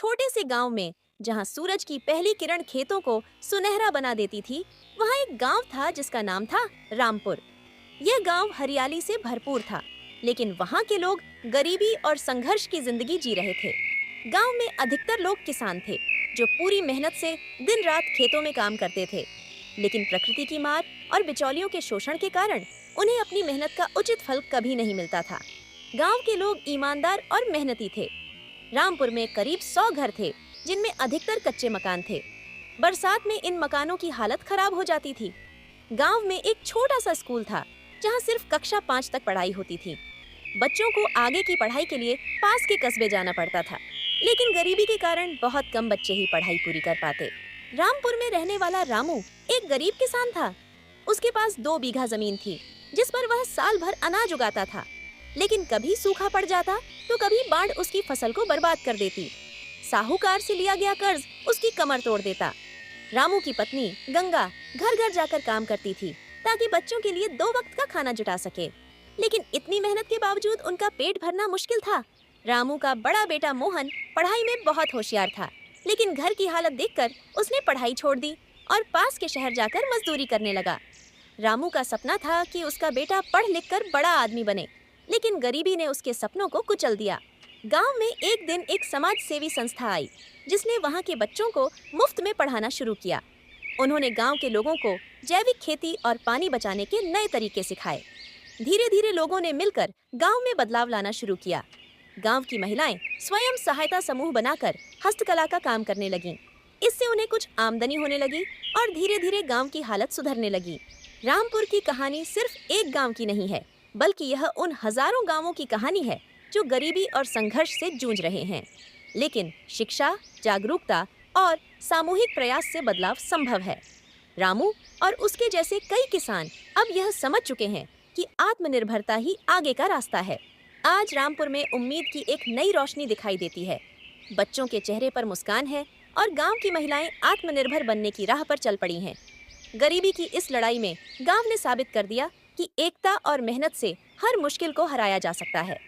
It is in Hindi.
छोटे से गांव में, जहां सूरज की पहली किरण खेतों को सुनहरा बना देती थी, वहां एक गांव था जिसका नाम था रामपुर। यह गांव हरियाली से भरपूर था, लेकिन वहां के लोग गरीबी और संघर्ष की जिंदगी जी रहे थे। गांव में अधिकतर लोग किसान थे, जो पूरी मेहनत से दिन रात खेतों में काम करते थे। लेकिन प्रकृति की मार और बिचौलियों के शोषण के कारण उन्हें अपनी मेहनत का उचित फल कभी नहीं मिलता था। गांव के लोग ईमानदार और मेहनती थे। रामपुर में करीब 100 घर थे, जिनमें अधिकतर कच्चे मकान थे। बरसात में इन मकानों की हालत खराब हो जाती थी। गांव में एक छोटा सा स्कूल था, जहां सिर्फ कक्षा 5 तक पढ़ाई होती थी। बच्चों को आगे की पढ़ाई के लिए पास के कस्बे जाना पड़ता था, लेकिन गरीबी के कारण बहुत कम बच्चे ही पढ़ाई पूरी कर पाते। रामपुर में रहने वाला रामू एक गरीब किसान था। उसके पास 2 बीघा जमीन थी, जिस पर वह साल भर अनाज उगाता था। लेकिन कभी सूखा पड़ जाता तो कभी बाढ़ उसकी फसल को बर्बाद कर देती। साहूकार से लिया गया कर्ज उसकी कमर तोड़ देता। रामू की पत्नी गंगा घर घर जाकर काम करती थी, ताकि बच्चों के लिए 2 वक्त का खाना जुटा सके। लेकिन इतनी मेहनत के बावजूद उनका पेट भरना मुश्किल था। रामू का बड़ा बेटा मोहन पढ़ाई में बहुत होशियार था, लेकिन घर की हालत देखकर उसने पढ़ाई छोड़ दी और पास के शहर जाकर मजदूरी करने लगा। रामू का सपना था कि उसका बेटा पढ़ लिख कर बड़ा आदमी बने, लेकिन गरीबी ने उसके सपनों को कुचल दिया। गांव में एक दिन एक समाज सेवी संस्था आई, जिसने वहां के बच्चों को मुफ्त में पढ़ाना शुरू किया। उन्होंने गांव के लोगों को जैविक खेती और पानी बचाने के नए तरीके सिखाए। धीरे धीरे लोगों ने मिलकर गांव में बदलाव लाना शुरू किया। गांव की महिलाएं स्वयं सहायता समूह बनाकर हस्तकला का काम करने लगीं। इससे उन्हें कुछ आमदनी होने लगी और धीरे धीरे गांव की हालत सुधरने लगी। रामपुर की कहानी सिर्फ एक गांव की नहीं है, बल्कि यह उन हजारों गांवों की कहानी है जो गरीबी और संघर्ष से जूझ रहे हैं। लेकिन शिक्षा, जागरूकता और सामूहिक प्रयास से बदलाव संभव है। रामू और उसके जैसे कई किसान अब यह समझ चुके हैं कि आत्मनिर्भरता ही आगे का रास्ता है। आज रामपुर में उम्मीद की एक नई रोशनी दिखाई देती है। बच्चों के चेहरे पर मुस्कान है और गांव की महिलाएं आत्मनिर्भर बनने की राह पर चल पड़ी हैं। गरीबी की इस लड़ाई में गांव ने साबित कर दिया कि एकता और मेहनत से हर मुश्किल को हराया जा सकता है।